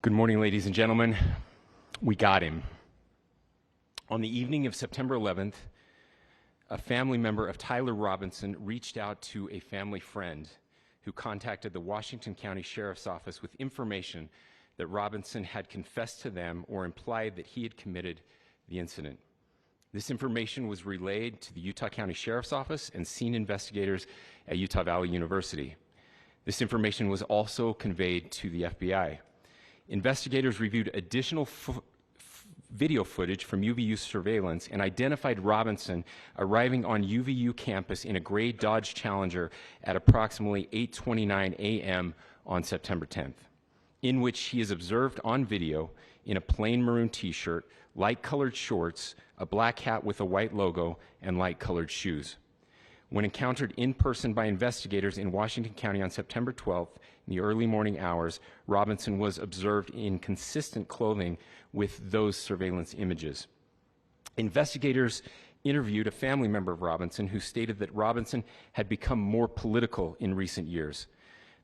Good morning, ladies and gentlemen. We got him. On the evening of September 11th, a family member of Tyler Robinson reached out to a family friend who contacted the Washington County Sheriff's Office with information that Robinson had confessed to them or implied that he had committed the incident. This information was relayed to the Utah County Sheriff's Office and scene investigators at Utah Valley University. This information was also conveyed to the FBI. Investigators reviewed additional video footage from UVU surveillance and identified Robinson arriving on UVU campus in a gray Dodge Challenger at approximately 8:29 a.m. on September 10th, in which he is observed on video in a plain maroon t-shirt, light-colored shorts, a black hat with a white logo, and light-colored shoes. When encountered in person by investigators in Washington County on September 12th, in the early morning hours, Robinson was observed in consistent clothing with those surveillance images. Investigators interviewed a family member of Robinson who stated that Robinson had become more political in recent years.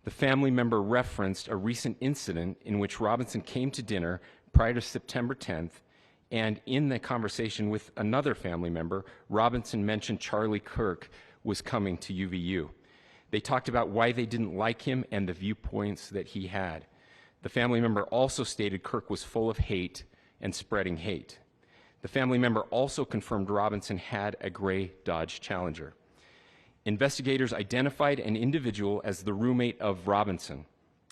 The family member referenced a recent incident in which Robinson came to dinner prior to September 10th, and in the conversation with another family member, Robinson mentioned Charlie Kirk was coming to UVU. They talked about why they didn't like him and the viewpoints that he had. The family member also stated Kirk was full of hate and spreading hate. The family member also confirmed Robinson had a gray Dodge Challenger. Investigators identified an individual as the roommate of Robinson.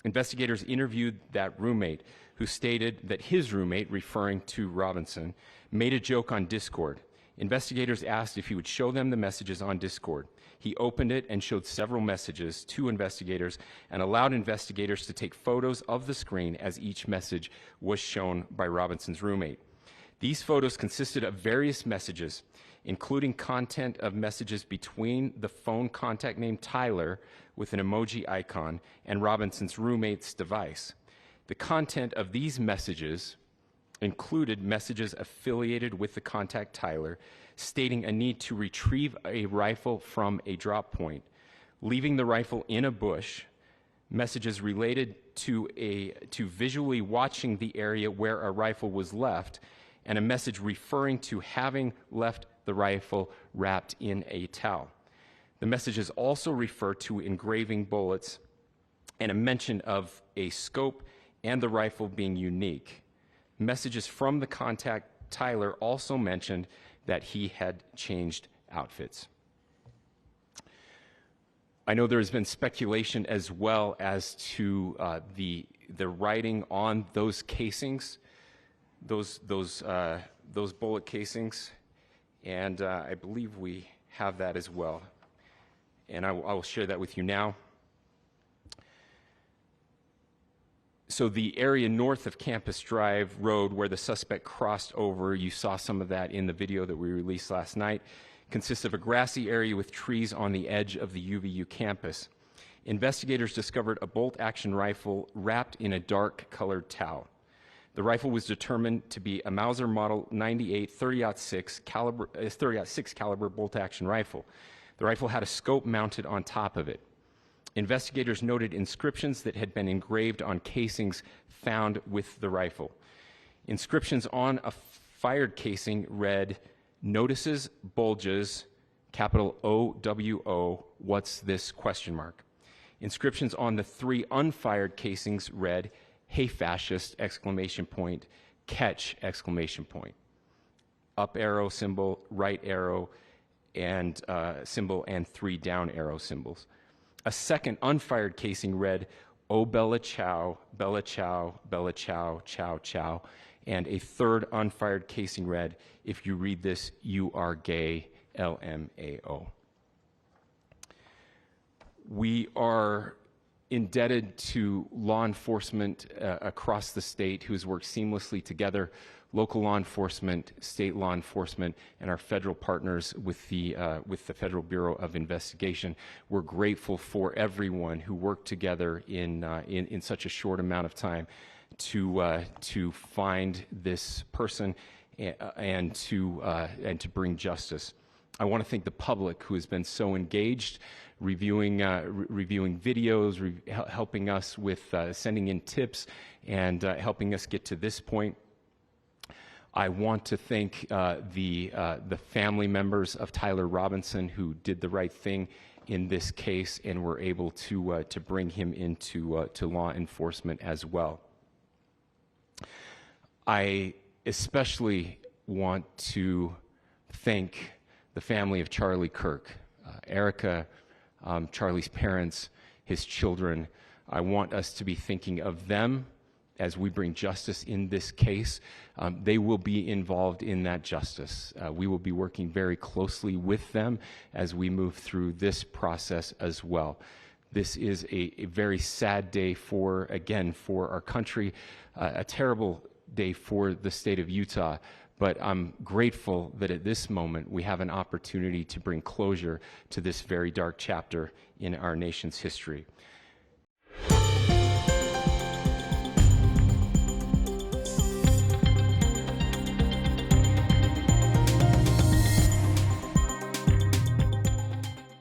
Investigators interviewed that roommate, who stated that his roommate, referring to Robinson, made a joke on Discord. Investigators asked if he would show them the messages on Discord. He opened it and showed several messages to investigators and allowed investigators to take photos of the screen as each message was shown by Robinson's roommate. These photos consisted of various messages, including content of messages between the phone contact named Tyler with an emoji icon and Robinson's roommate's device. The content of these messages included messages affiliated with the contact Tyler, stating a need to retrieve a rifle from a drop point, leaving the rifle in a bush, messages related to visually watching the area where a rifle was left, and a message referring to having left the rifle wrapped in a towel. The messages also refer to engraving bullets and a mention of a scope and the rifle being unique. Messages from the contact Tyler also mentioned that he had changed outfits. I know there has been speculation as well as to the writing on those casings, those bullet casings, and I believe we have that as well. And I will share that with you now. So the area north of Campus Drive Road where the suspect crossed over, you saw some of that in the video that we released last night, consists of a grassy area with trees on the edge of the UVU campus. Investigators discovered a bolt-action rifle wrapped in a dark-colored towel. The rifle was determined to be a Mauser Model 98 .30-6 caliber bolt-action rifle. The rifle had a scope mounted on top of it. Investigators noted inscriptions that had been engraved on casings found with the rifle. Inscriptions on a fired casing read, "Notices, bulges, capital OWO, what's this?" ? Inscriptions on the 3 unfired casings read, "Hey fascist!" ! Catch! ! Up arrow symbol, right arrow and symbol, and 3 down arrow symbols. A second unfired casing read, "Oh Bella Chow, Bella Chow, Bella Chow, Chow Chow," and a third unfired casing read, "If you read this, you are gay, LMAO." We are indebted to law enforcement across the state who has worked seamlessly together, local law enforcement, state law enforcement, and our federal partners with the Federal Bureau of Investigation. We're grateful for everyone who worked together in such a short amount of time to find this person and to bring justice. I want to thank the public who has been so engaged, reviewing videos, helping us with sending in tips, and helping us get to this point. I want to thank the family members of Tyler Robinson who did the right thing in this case and were able to bring him into to law enforcement as well. I especially want to thank the family of Charlie Kirk, Erica, Charlie's parents, his children. I want us to be thinking of them as we bring justice in this case. They will be involved in that justice. We will be working very closely with them as we move through this process as well. This is a very sad day for our country, a terrible day for the state of Utah, but I'm grateful that at this moment we have an opportunity to bring closure to this very dark chapter in our nation's history.